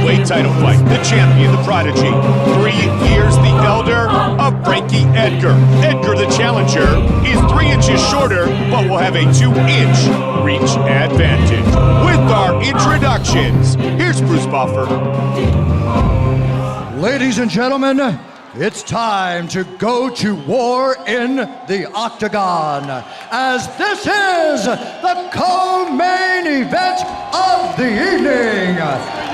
lightweight title fight. The champion, the prodigy, 3 years the elder of Frankie Edgar. Edgar, the challenger, is 3 inches shorter, but will have a 2-inch reach advantage. With our introductions, here's Bruce Buffer. Ladies and gentlemen, it's time to go to war in the octagon, as this is the co-main event of the evening.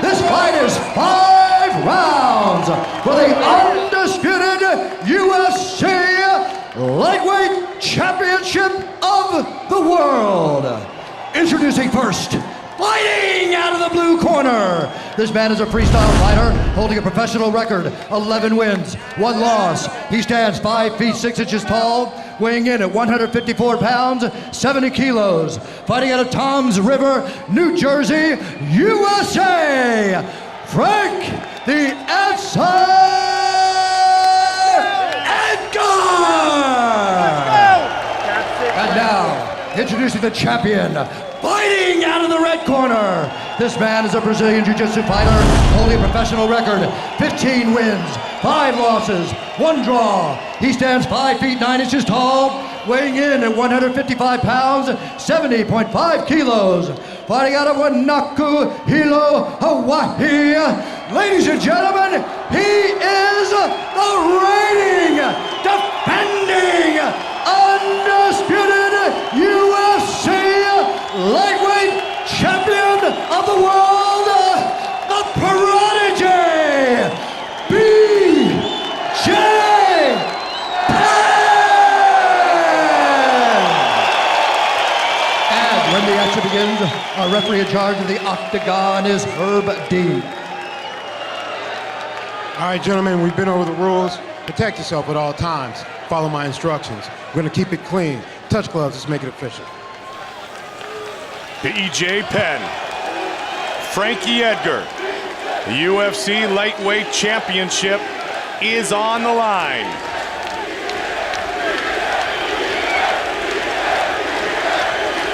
This fight is 5 rounds for the undisputed UFC Lightweight Championship of the world. Introducing first, fighting out of the blue corner. This man is a freestyle fighter holding a professional record, 11 wins, 1 loss. He stands 5 feet 6 inches tall, weighing in at 154 pounds, 70 kilos. Fighting out of Toms River, New Jersey, USA, Frank the Answer Edgar! And now, introducing the champion, fighting out of the red corner. This man is a Brazilian Jiu-Jitsu fighter holding a professional record, 15 wins, 5 losses, 1 draw. He stands 5 feet 9 inches tall, weighing in at 155 pounds, 70.5 kilos. Fighting out of Wanaku, Hilo, Hawaii. Ladies and gentlemen, he is the reigning, defending, undisputed UFC lightweight champion of the world, the prodigy, BJ Penn! And when the action begins, our referee in charge of the octagon is Herb D. All right, gentlemen, we've been over the rules. Protect yourself at all times. Follow my instructions. We're gonna keep it clean. Touch gloves, let's make it official. BJ Penn, Frankie Edgar, the UFC Lightweight Championship is on the line.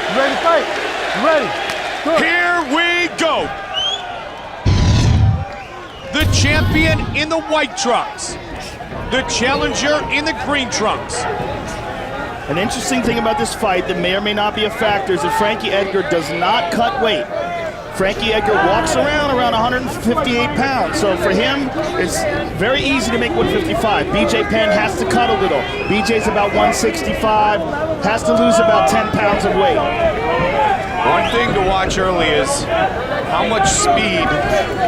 You ready to fight? You ready? Good. Here we go. The champion in the white trunks, the challenger in the green trunks. An interesting thing about this fight that may or may not be a factor is that Frankie Edgar does not cut weight. Frankie Edgar walks around 158 pounds, so for him, it's very easy to make 155. BJ Penn has to cut a little. BJ's about 165, has to lose about 10 pounds of weight. One thing to watch early is how much speed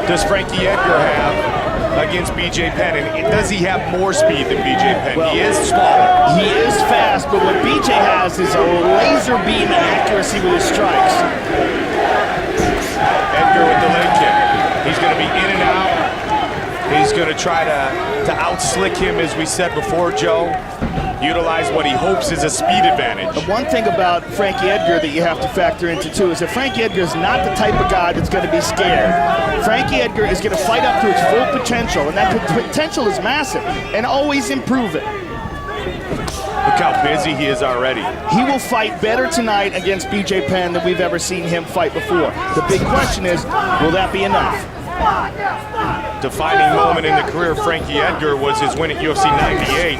does Frankie Edgar have against BJ Penn, and does he have more speed than BJ Penn? Well, he is smaller. He is fast, but what BJ has is a laser beam accuracy with his strikes. Edgar with the leg kick. He's going to be in and out. He's going to try to out-slick him, as we said before, Joe. Utilize what he hopes is a speed advantage. The one thing about Frankie Edgar that you have to factor into too is that Frankie Edgar is not the type of guy that's going to be scared. Frankie Edgar is going to fight up to his full potential, and that potential is massive, and always improve it. Look how busy he is already. He will fight better tonight against BJ Penn than we've ever seen him fight before. The big question is, will that be enough? Defining moment in the career of Frankie Edgar was his win at UFC 98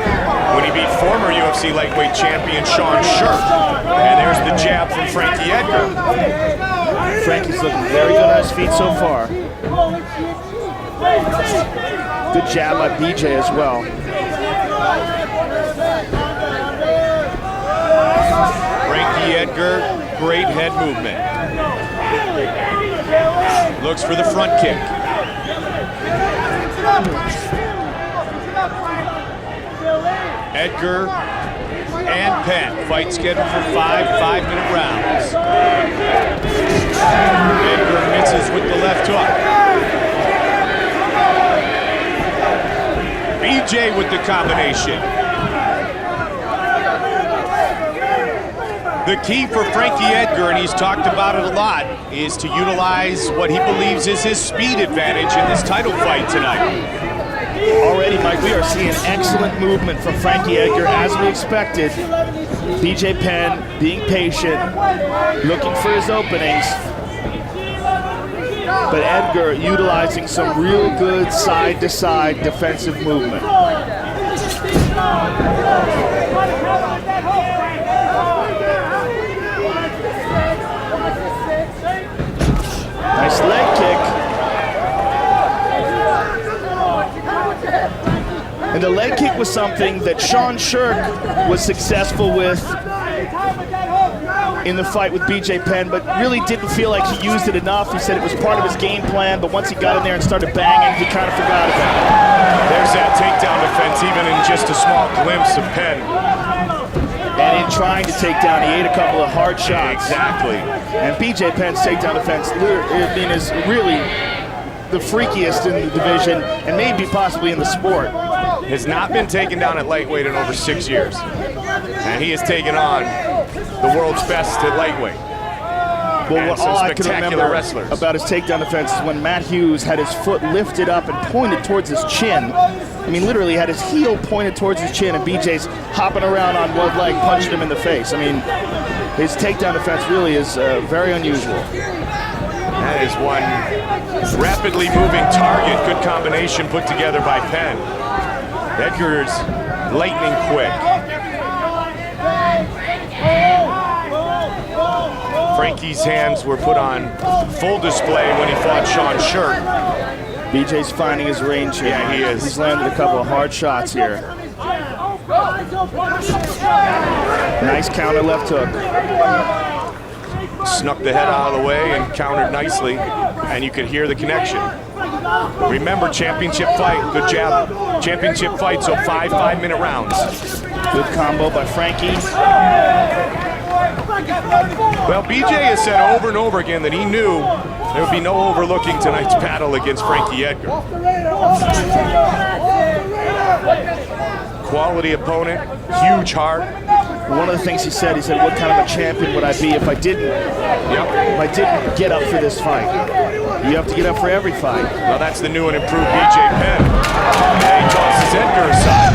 when he beat former UFC lightweight champion Sean Sherk. And there's the jab from Frankie Edgar. Frankie's looking very good on his feet so far. Good jab by BJ as well. Frankie Edgar, great head movement. Looks for the front kick. Edgar and Penn, fight scheduled for 5 5-minute rounds. Edgar misses with the left hook. BJ with the combination. The key for Frankie Edgar, and he's talked about it a lot, is to utilize what he believes is his speed advantage in this title fight tonight. Already, Mike, we are seeing excellent movement from Frankie Edgar, as we expected. BJ Penn being patient, looking for his openings. but Edgar utilizing some real good side-to-side defensive movement. Nice leg kick. And the leg kick was something that Sean Shirk was successful with in the fight with BJ Penn, but really didn't feel like he used it enough. He said it was part of his game plan, but once he got in there and started banging, he kind of forgot about it. There's that takedown defense, even in just a small glimpse of Penn. And in trying to take down, he ate a couple of hard shots. Exactly. And BJ Penn's takedown defense, I mean, is really the freakiest in the division, and maybe possibly in the sport. Has not been taken down at lightweight in over 6 years. And he has taken on the world's best at lightweight. Well, what all I can remember wrestlers about his takedown defense is when Matt Hughes had his foot lifted up and pointed towards his chin. I mean, literally had his heel pointed towards his chin, and BJ's hopping around on one leg, punching him in the face. I mean, his takedown defense really is very unusual. That is one rapidly moving target. Good combination put together by Penn. Edgar's lightning quick. Frankie's hands were put on full display when he fought Sean Shirk. BJ's finding his range here. Yeah, he is. He's landed a couple of hard shots here. Nice counter left hook. Snuck the head out of the way and countered nicely, and you could hear the connection. Remember, championship fight, good jab. Championship fight, so 5 5-minute rounds. Good combo by Frankie. Well, BJ has said over and over again that he knew there would be no overlooking tonight's battle against Frankie Edgar. Quality opponent, huge heart. One of the things he said, what kind of a champion would I be if I didn't get up for this fight? You have to get up for every fight. Well, that's the new and improved BJ Penn. And he tosses Edgar aside.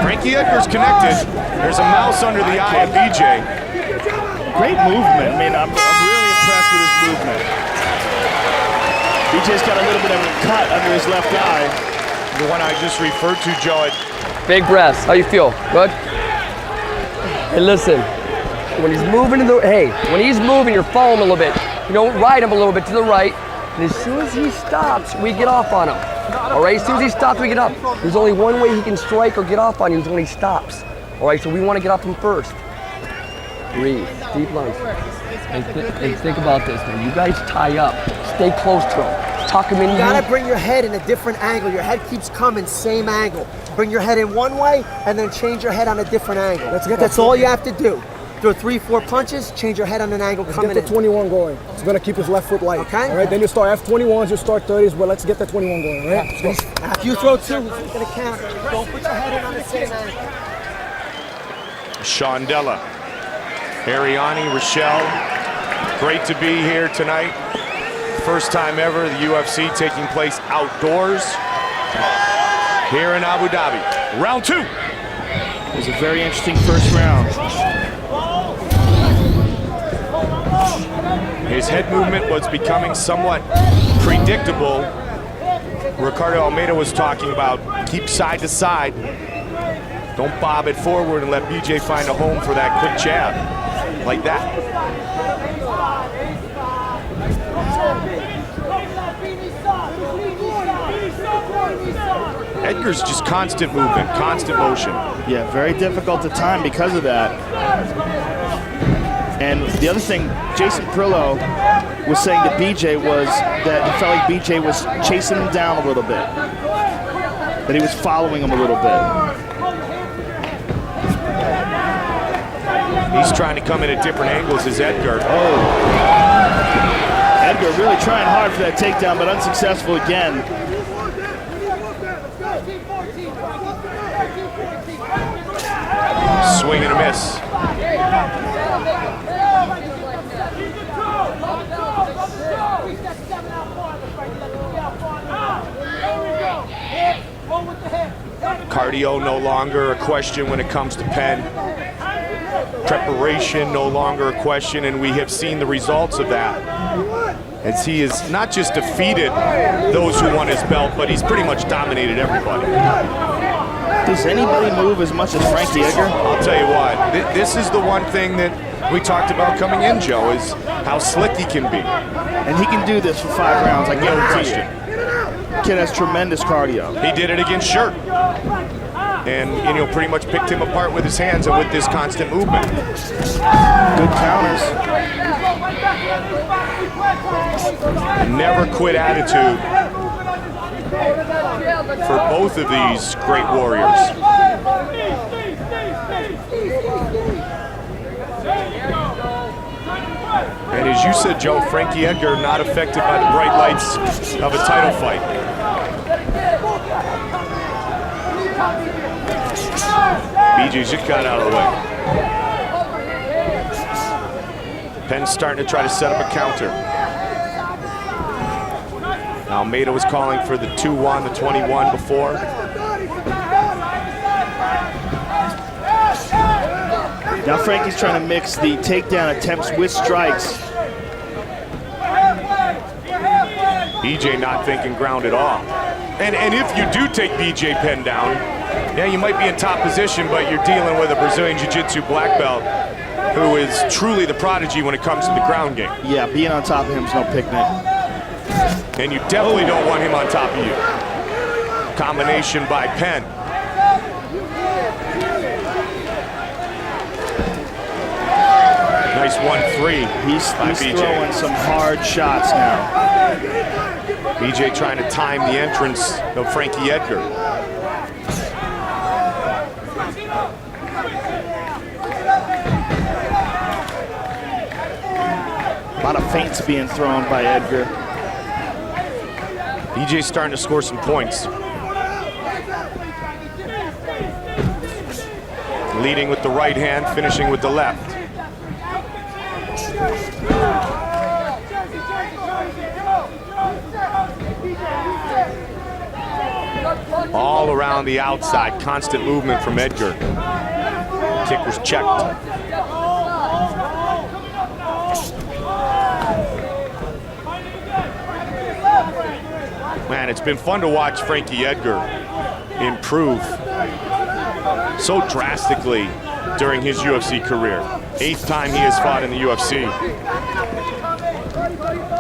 Frankie Edgar's connected. There's a mouse under the eye of BJ. Great movement. I mean, I'm really impressed with his movement. BJ's got a little bit of a cut under his left eye. The one I just referred to, Joe. Big breaths. How you feel? Good? Hey, listen. When he's moving when he's moving, you're following him a little bit. You don't ride him a little bit to the right. And as soon as he stops, we get off on him. All right, as soon as he stops, we get up. There's only one way he can strike or get off on you is when he stops. All right, so we want to get off him first. Breathe, deep lungs. And think about this, man. You guys tie up. Stay close to him. Tuck him in. You gotta bring your head in a different angle. Your head keeps coming, same angle. Bring your head in one way, and then change your head on a different angle. That's all you have to do. Throw 3-4 punches, change your head on an angle coming in. Let's get the 21 going. It's gonna keep his left foot light. Okay. All right, then you start F21s, you start 30s, but let's get the 21 going, all right? If you throw 2, he's gonna count. Don't put your head in on the same angle. Shondella, Ariani, Rochelle, great to be here tonight. First time ever, the UFC taking place outdoors here in Abu Dhabi. Round 2. It was a very interesting first round. His head movement was becoming somewhat predictable. Ricardo Almeida was talking about keep side to side. Don't bob it forward and let BJ find a home for that quick jab. Like that. Edgar's just constant movement, constant motion. Yeah, very difficult to time because of that. And the other thing, Jason Perillo was saying to BJ was that he felt like BJ was chasing him down a little bit. That he was following him a little bit. He's trying to come in at different angles as Edgar. Oh. Edgar really trying hard for that takedown, but unsuccessful again. Swing and a miss. Cardio no longer a question when it comes to Penn. Preparation no longer a question, and we have seen the results of that. As he has not just defeated those who won his belt, but he's pretty much dominated everybody. Does anybody move as much as Frankie Edgar? I'll tell you what, this is the one thing that we talked about coming in, Joe, is how slick he can be. And he can do this for 5 rounds, I guarantee you. Kid has tremendous cardio. He did it against Shirt. And you know, pretty much picked him apart with his hands and with this constant movement. Good counters. Never quit attitude for both of these great warriors. And as you said, Joe, Frankie Edgar not affected by the bright lights of a title fight. BJ's just got out of the way. Penn's starting to try to set up a counter. Almeida was calling for the 2-1, the 21 before. Now Frankie's trying to mix the takedown attempts with strikes. BJ not thinking ground at all. And if you do take BJ Penn down, yeah, you might be in top position, but you're dealing with a Brazilian Jiu-Jitsu black belt who is truly the prodigy when it comes to the ground game. Yeah, being on top of him is no picnic. And you definitely don't want him on top of you. Combination by Penn. Nice 1-3. He's BJ. throwing some hard shots now. BJ trying to time the entrance of Frankie Edgar. A lot of feints being thrown by Edgar. BJ's starting to score some points. Leading with the right hand, finishing with the left. All around the outside, constant movement from Edgar. Kick was checked. Man, it's been fun to watch Frankie Edgar improve so drastically during his UFC career. 8th time he has fought in the UFC.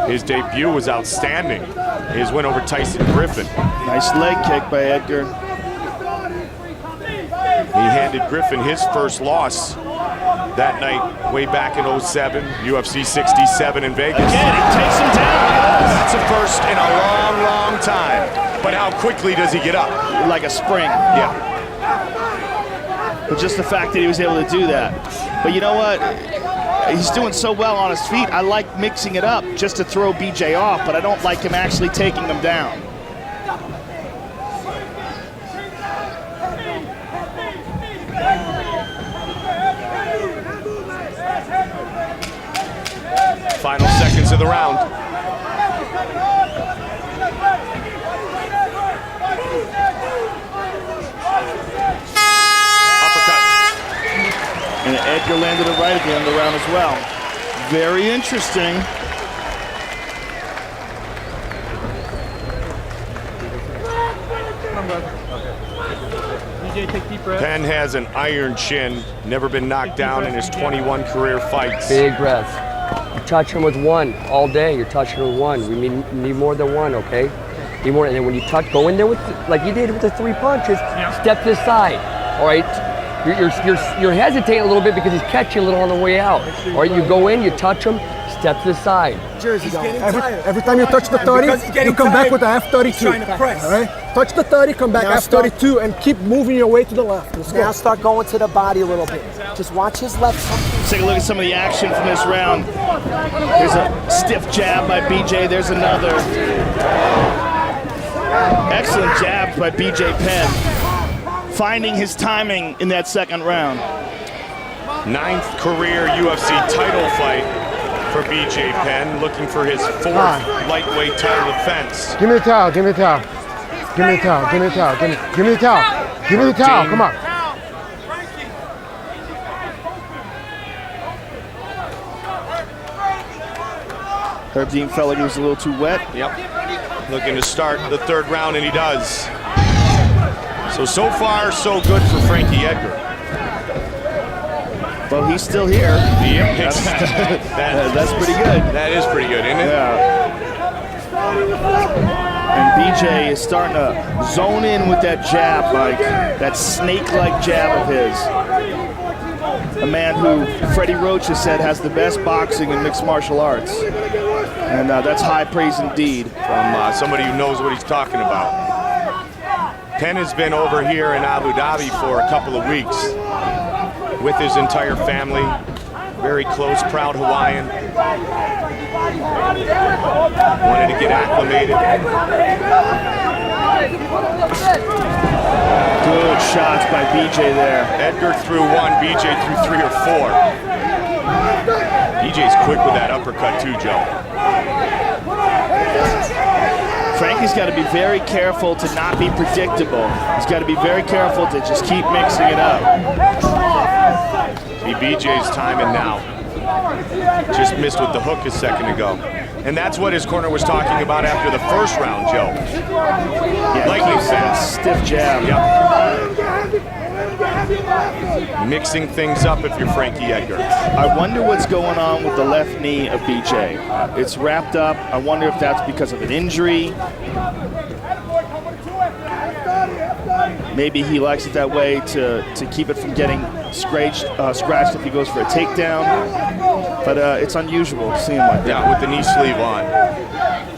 His debut was outstanding. His win over Tyson Griffin. Nice leg kick by Edgar. He handed Griffin his first loss that night, way back in 07, UFC 67 in Vegas. Again, he takes him down. That's a first in a long, long time. But how quickly does he get up? Like a spring. Yeah. But just the fact that he was able to do that. But you know what? He's doing so well on his feet. I like mixing it up just to throw BJ off, but I don't like him actually taking him down. Final seconds of the round. Uppercut. And Edgar landed it right at the end of the round as well. Very interesting. Penn has an iron chin, never been knocked down in his 21 career fights. Big breath. You're touching with one all day. You're touching with one. We need more than one, okay? Need more. And then when you touch, go in there with, like you did with the 3 punches, step to the side, all right? You're hesitating a little bit because he's catching a little on the way out. All right, you go in, you touch him, step to the side. Every time you touch the 30, you come back with the F32. All right? Touch the 30, come back F32, and keep moving your way to the left. Let's go. Now start going to the body a little bit. Just watch his left. Let's take a look at some of the action from this round. There's a stiff jab by BJ. There's another. Excellent jabs by BJ Penn. Finding his timing in that second round. 9th career UFC title fight for BJ Penn, looking for his 4th lightweight title defense. Give me the towel, give me the towel. Give me the towel, give me the towel, give me the towel. Give me the towel, come on. Herb Dean felt like he was a little too wet. Yep. Looking to start the third round, and he does. So far, so good for Frankie Edgar. Well, he's still here. Yep. That's pretty good. That is pretty good, isn't it? Yeah. And BJ is starting to zone in with that jab, like that snake-like jab of his. A man who Freddie Roach has said has the best boxing in mixed martial arts. And that's high praise indeed. From somebody who knows what he's talking about. Penn has been over here in Abu Dhabi for a couple of weeks with his entire family. Very close, proud Hawaiian. Wanted to get acclimated. Good shots by BJ there. Edgar threw one, BJ threw 3 or 4. BJ's quick with that uppercut too, Joe. Frankie's got to be very careful to not be predictable. He's got to be very careful to just keep mixing it up. See BJ's timing now. Just missed with the hook a second ago. And that's what his corner was talking about after the first round, Joe. Yeah, lightning fast. Stiff jab. Yep. Mixing things up if you're Frankie Edgar. I wonder what's going on with the left knee of BJ. It's wrapped up. I wonder if that's because of an injury. Maybe he likes it that way to keep it from getting scratched if he goes for a takedown. But it's unusual to see him like that. Yeah, with the knee sleeve on.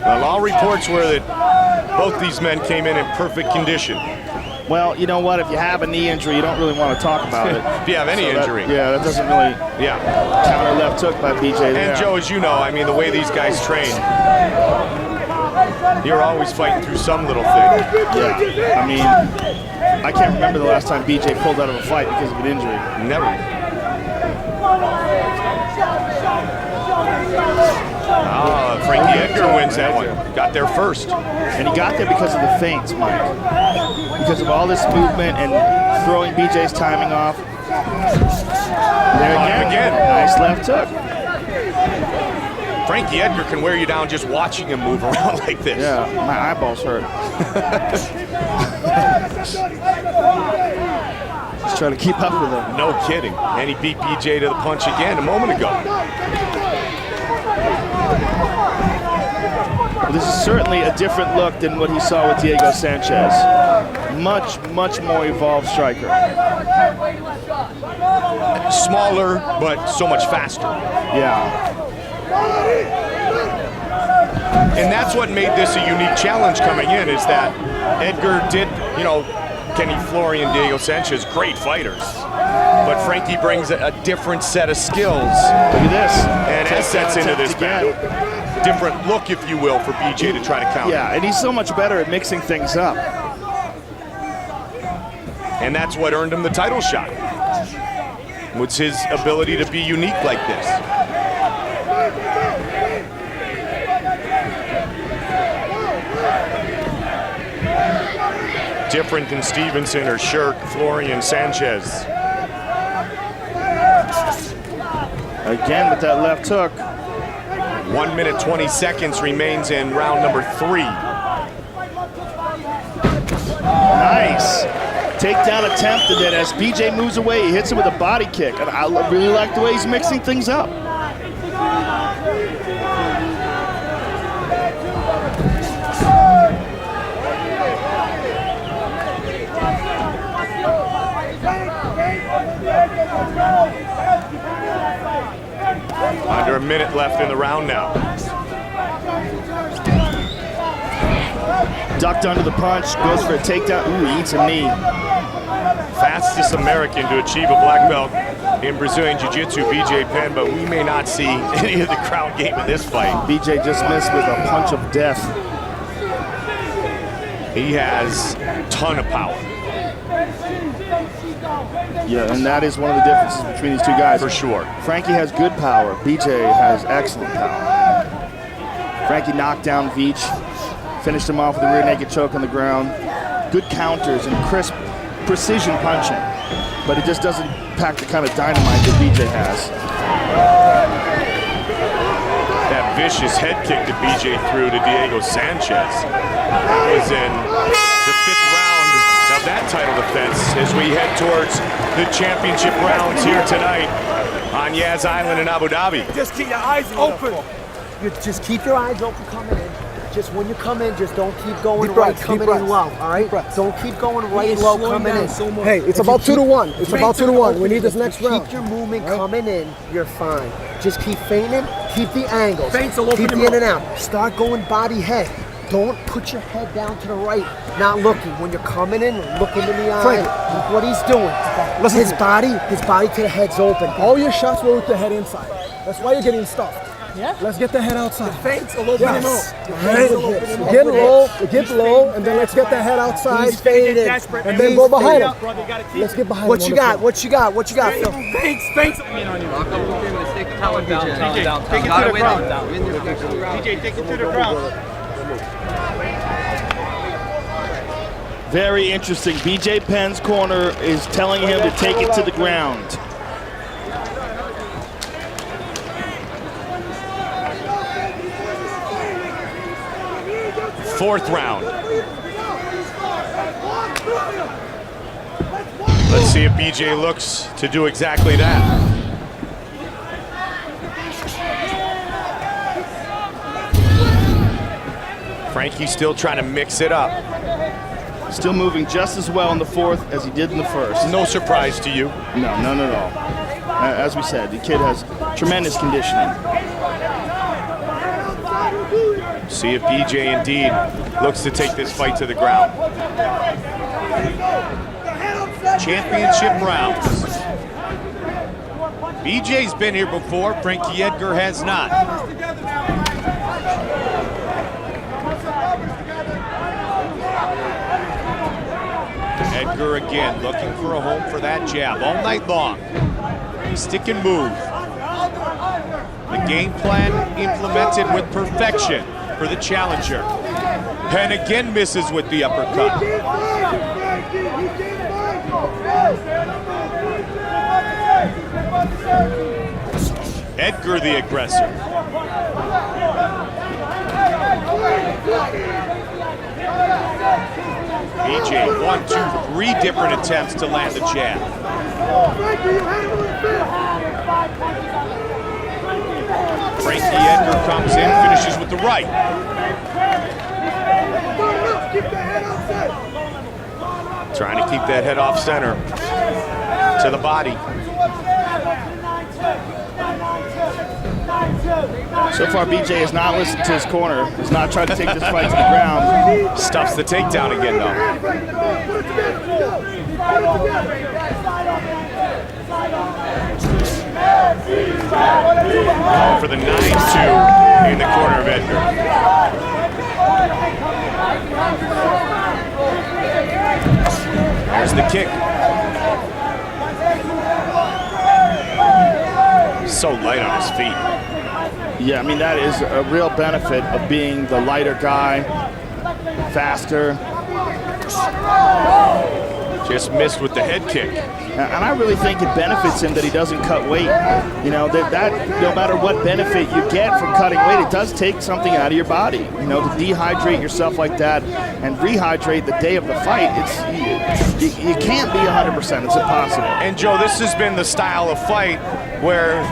Well, all reports were that both these men came in perfect condition. Well, you know what? If you have a knee injury, you don't really want to talk about it. If you have any injury. That doesn't really counter left hook by BJ there. And Joe, as you know, I mean, the way these guys train, you're always fighting through some little thing. Yeah, I mean, I can't remember the last time BJ pulled out of a fight because of an injury. Never. Frankie Edgar wins that one. Got there first. And he got there because of the feints, Mike. Because of all this movement and throwing BJ's timing off. There again. Nice left hook. Frankie Edgar can wear you down just watching him move around like this. Yeah, my eyeballs hurt. Just trying to keep up with him. No kidding. And he beat BJ to the punch again a moment ago. This is certainly a different look than what he saw with Diego Sanchez. Much, much more evolved striker. Smaller, but so much faster. Yeah. And that's what made this a unique challenge coming in, is that Edgar did, Kenny Florian, Diego Sanchez, great fighters. But Frankie brings a different set of skills. Look at this. And as sets into this battle. Different look, if you will, for BJ to try to counter. Yeah, and he's so much better at mixing things up. And that's what earned him the title shot. Was his ability to be unique like this. Different than Stevenson or Shirk, Florian, Sanchez. Again with that left hook. 1 minute, 20 seconds remains in round number 3. Nice. Takedown attempt, and then as BJ moves away, he hits him with a body kick. And I really like the way he's mixing things up. Under a minute left in the round now. Ducked under the punch, goes for a takedown. Ooh, he eats a knee. Fastest American to achieve a black belt in Brazilian Jiu-Jitsu, BJ Penn, but we may not see any of the crowd game in this fight. BJ just missed with a punch of death. He has a ton of power. Yeah, and that is one of the differences between these two guys. For sure. Frankie has good power. BJ has excellent power. Frankie knocked down Veach, finished him off with a rear naked choke on the ground. Good counters and crisp precision punching, but it just doesn't pack the kind of dynamite that BJ has. That vicious head kick that BJ threw to Diego Sanchez. That was in the 5th round of that title defense as we head towards the championship rounds here tonight on Yas Island in Abu Dhabi. Just keep your eyes open. You just keep your eyes open coming in. Just when you come in, just don't keep going right coming in low, all right? Don't keep going right low coming in. Hey, it's about 2-1. It's about 2-1. We need this next round. Keep your movement coming in, you're fine. Just keep feigning, keep the angles, keep the in and out. Start going body head. Don't put your head down to the right, not looking. When you're coming in, look into the eye. Look what he's doing. His body to the head's open. All your shots were with the head inside. That's why you're getting stuffed. Yeah. Let's get the head outside. The feints will open him up. Get low, and then let's get the head outside. He's faded. And then go behind him. Let's get behind him. What you got, Phil? Feints. Take it to the ground. DJ, take it to the ground. Very interesting. BJ Penn's corner is telling him to take it to the ground. Fourth round. Let's see if BJ looks to do exactly that. Frankie still trying to mix it up. Still moving just as well in the 4th as he did in the 1st. No surprise to you? No, none at all. As we said, the kid has tremendous conditioning. See if BJ indeed looks to take this fight to the ground. Championship rounds. BJ's been here before, Frankie Edgar has not. Edgar again looking for a home for that jab all night long. Stick and move. The game plan implemented with perfection for the challenger. Penn again misses with the uppercut. Edgar the aggressor. BJ, 1, 2, 3 different attempts to land the jab. Frankie Edgar comes in, finishes with the right. Trying to keep that head off center to the body. So far, BJ has not listened to his corner. He's not tried to take this fight to the ground. Stuffs the takedown again, though. Going for the 9-2 in the corner of Edgar. There's the kick. So light on his feet. Yeah, I mean, that is a real benefit of being the lighter guy, faster. Just missed with the head kick. And I really think it benefits him that he doesn't cut weight. You know, that no matter what benefit you get from cutting weight, it does take something out of your body. You know, to dehydrate yourself like that and rehydrate the day of the fight, you can't be 100%. It's impossible. And Joe, this has been the style of fight where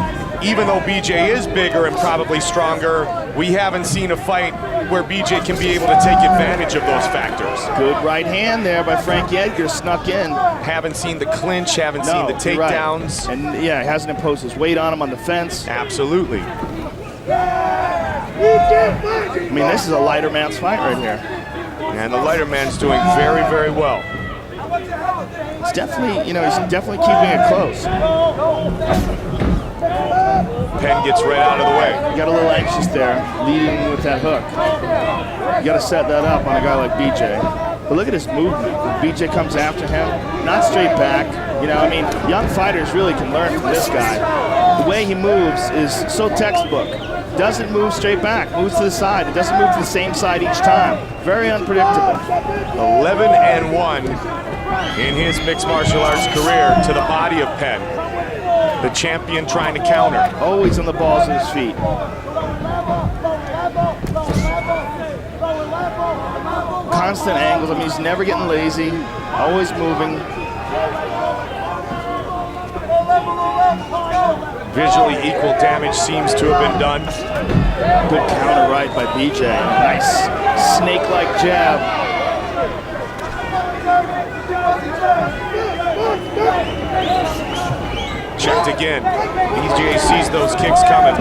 even though BJ is bigger and probably stronger, we haven't seen a fight where BJ can be able to take advantage of those factors. Good right hand there by Frankie Edgar, snuck in. Haven't seen the clinch, haven't seen the takedowns. Right. And yeah, hasn't imposed his weight on him on the fence. Absolutely. I mean, this is a lighter man's fight right here. And the lighter man's doing very, very well. It's definitely, you know, he's definitely keeping it close. Penn gets right out of the way. You got a little anxious there, leading with that hook. You got to set that up on a guy like BJ. But look at his movement. BJ comes after him, not straight back. You know, I mean, young fighters really can learn from this guy. The way he moves is so textbook. Doesn't move straight back, moves to the side. It doesn't move to the same side each time. Very unpredictable. 11-1 in his mixed martial arts career to the body of Penn. The champion trying to counter. Always on the balls of his feet. constant angles. I mean, he's never getting lazy, always moving. Visually equal damage seems to have been done. Good counter right by BJ. Nice snake-like jab. Checked again. BJ sees those kicks coming.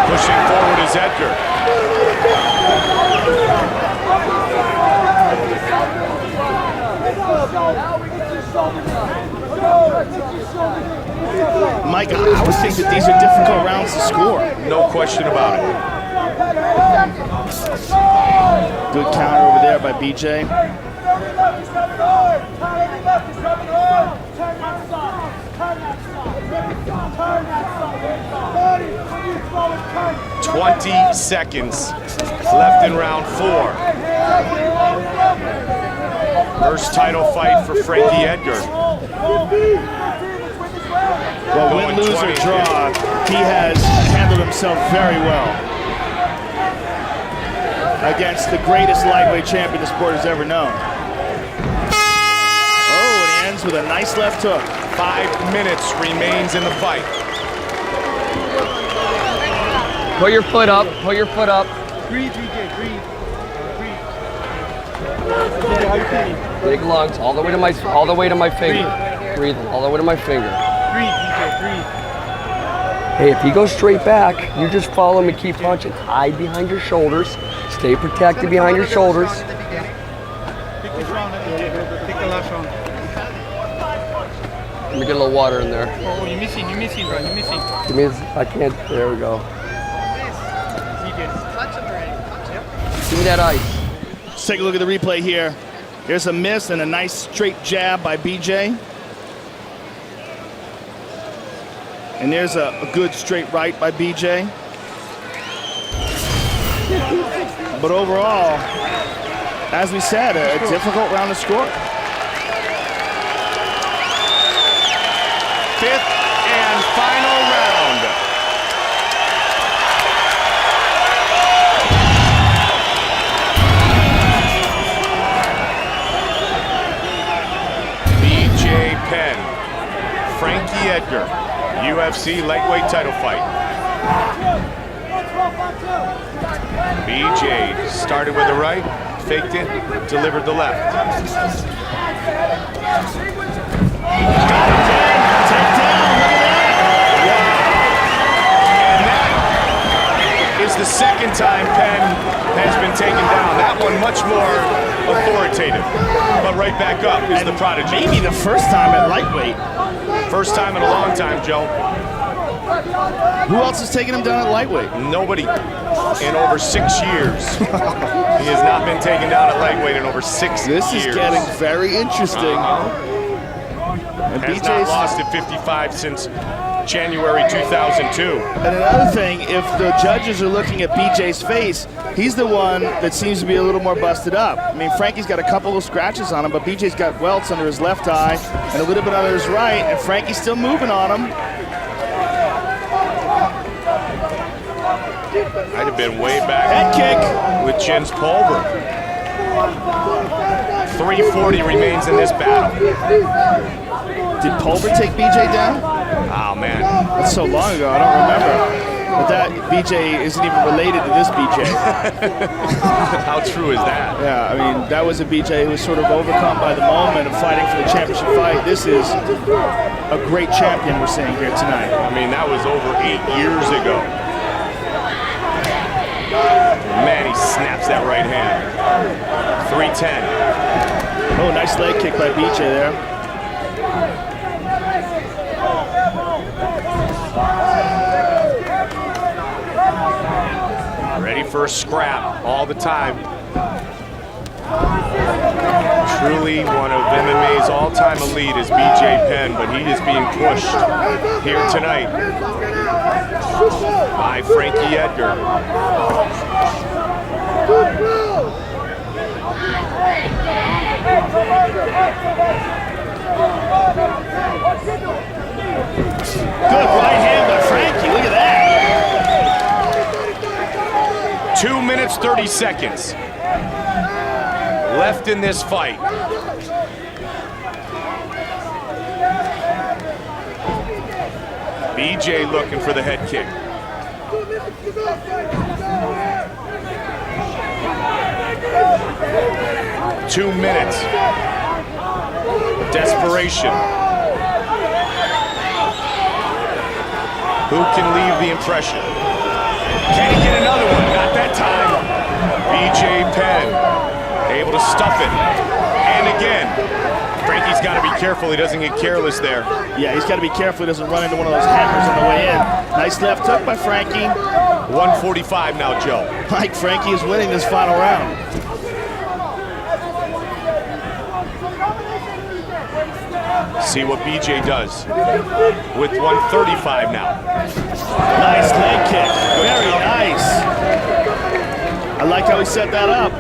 Pushing forward is Edgar. Mike, I would think that these are difficult rounds to score. No question about it. Good counter over there by BJ. 20 seconds left in round 4. First title fight for Frankie Edgar. Well, win, lose, or draw, he has handled himself very well against the greatest lightweight champion the sport has ever known. Oh, and he ends with a nice left hook. 5 minutes remains in the fight. Put your foot up. Put your foot up. Breathe, BJ, breathe. Big lungs, all the way to my finger. Breathe, all the way to my finger. Breathe, BJ, breathe. Hey, if he goes straight back, you just follow him and keep punching. Hide behind your shoulders. Stay protected behind your shoulders. Pick this round, BJ. Pick the last round. Let me get a little water in there. Oh, you're missing, bro, you're missing. Give me, I can't, there we go. Give me that ice. Let's take a look at the replay here. Here's a miss and a nice straight jab by BJ. And there's a good straight right by BJ. But overall, as we said, a difficult round to score. 5th and final round. BJ Penn, Frankie Edgar, UFC lightweight title fight. BJ started with the right, faked it, delivered the left. Is the second time Penn has been taken down. That one much more authoritative. But right back up is the prodigy. Maybe the first time at lightweight. First time in a long time, Joe. Who else has taken him down at lightweight? Nobody in over 6 years. He has not been taken down at lightweight in over 6 years. This is getting very interesting. And Has not lost at 55 since January 2002. And another thing, if the judges are looking at BJ's face, he's the one that seems to be a little more busted up. I mean, Frankie's got a couple of scratches on him, but BJ's got welts under his left eye and a little bit under his right, and Frankie's still moving on him. I'd have been way back Head kick with Jens Pulver. 340 remains in this battle. Did Pulver take BJ down? Oh, man. That's so long ago, I don't remember. But that BJ isn't even related to this BJ. How true is that? Yeah, I mean, that was a BJ who was sort of overcome by the moment of fighting for the championship fight. This is a great champion we're seeing here tonight. I mean, that was over 8 years ago. Man, he snaps that right hand. 310. Oh, nice leg kick by BJ there. Ready for a scrap all the time. Truly one of MMA's all-time elite is BJ Penn, but he is being pushed here tonight by Frankie Edgar. Good right hand by Frankie, look at that. 2 minutes, 30 seconds. left in this fight. BJ looking for the head kick. 2 minutes. Desperation. Who can leave the impression? Can he get another one? Not that time. BJ Penn able to stuff it. And again. Frankie's got to be careful he doesn't get careless there. Yeah, he's got to be careful he doesn't run into one of those hammers on the way in. Nice left hook by Frankie. 145 now, Joe. Mike, Frankie is winning this final round. See what BJ does with 135 now. Nice leg kick. Very nice. I like how he set that up.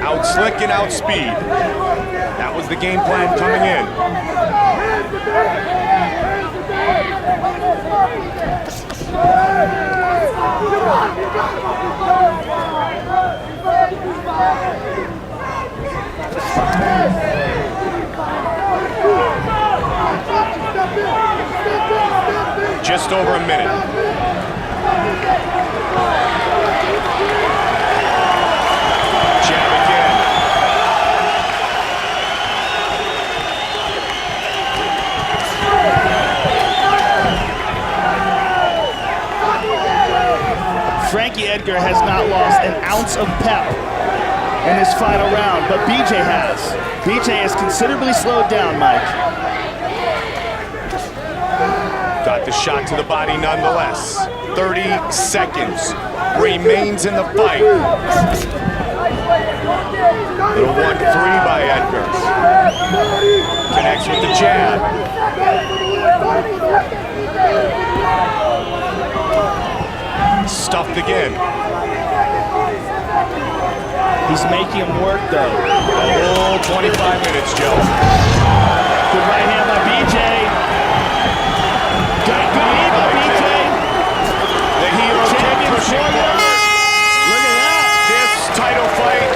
Out slick and out speed. That was the game plan coming in. Just over a minute. Jab again. Frankie Edgar has not lost an ounce of pep in this final round, but BJ has. BJ has considerably slowed down, Mike. Got the shot to the body nonetheless. 30 seconds remains in the fight. Little 1-3 by Edgar. Connects with the jab. Stuffed again. He's making him work, though. Oh, 25 minutes, Joe. Good right hand by BJ. Good knee by BJ. The hero kick pushing forward. Look at that. This title fight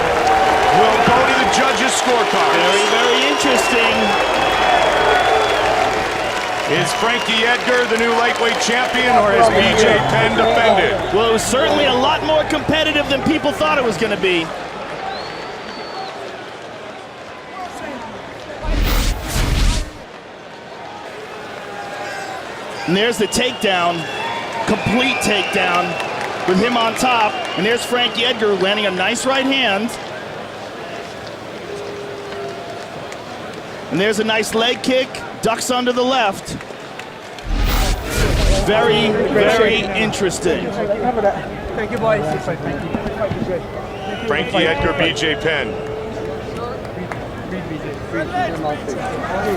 will go to the judges' scorecard. Very, very interesting. Is Frankie Edgar the new lightweight champion, or has BJ Penn defended? Well, it was certainly a lot more competitive than people thought it was going to be. And there's the takedown, complete takedown with him on top. And there's Frankie Edgar landing a nice right hand. And there's a nice leg kick, ducks under the left. Very, very interesting. Thank you, boys. Frankie Edgar, BJ Penn.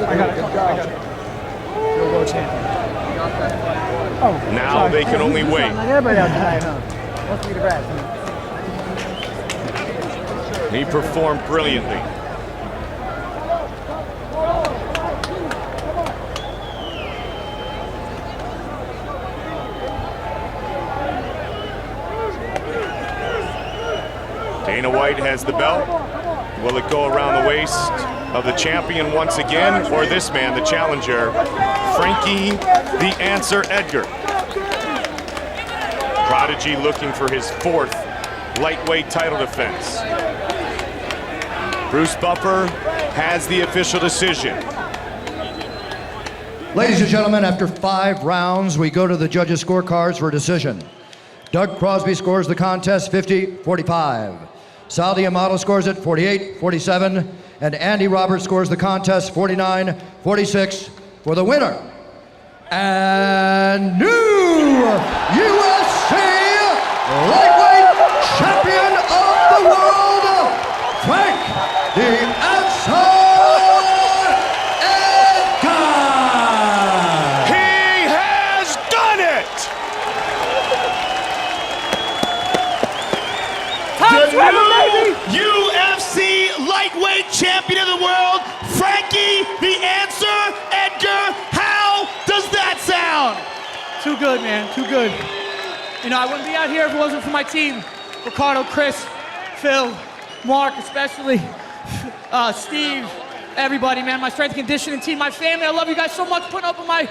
I got it. World champion. Now they can only wait. Like everybody else tonight, huh? Must be the rats. He performed brilliantly. Dana White has the belt. Will it go around the waist of the champion once again, or this man, the challenger, Frankie the Answer Edgar? Prodigy looking for his 4th lightweight title defense. Bruce Buffer has the official decision. Ladies and gentlemen, after 5 rounds, we go to the judges' scorecards for a decision. Doug Crosby scores the contest 50-45. Sal D'Amato scores it 48-47. And Andy Roberts scores the contest 49-46 for the winner. And new UFC lightweight champion of the world, Frank the Answer Edgar. He has done it! The new UFC lightweight champion of the world, Frankie the Answer Edgar. How does that sound? Too good, man. Too good. You know, I wouldn't be out here if it wasn't for my team. Ricardo, Chris, Phil, Mark especially. Steve, everybody, man, my strength and conditioning team, my family. I love you guys so much, putting up with my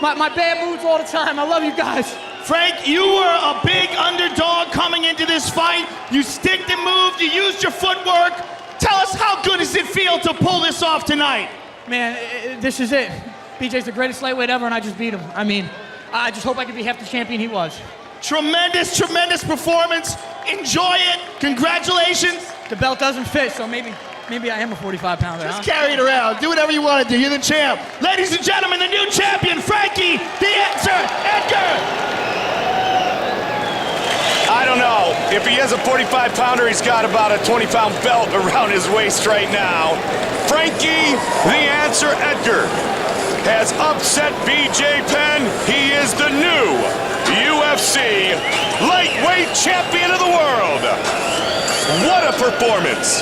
bad moods all the time. I love you guys. Frank, you were a big underdog coming into this fight. You sticked and moved, you used your footwork. Tell us, how good does it feel to pull this off tonight? Man, this is it. BJ's the greatest lightweight ever, and I just beat him. I mean, I just hope I can be half the champion he was. Tremendous, tremendous performance. Enjoy it. Congratulations. The belt doesn't fit, so maybe I am a 45-pounder. Just carry it around. Do whatever you want to do. You're the champ. Ladies and gentlemen, the new champion, Frankie the Answer Edgar. I don't know. If he has a 45-pounder, he's got about a 20-pound belt around his waist right now. Frankie the Answer Edgar has upset BJ Penn. He is the new UFC lightweight champion of the world. What a performance.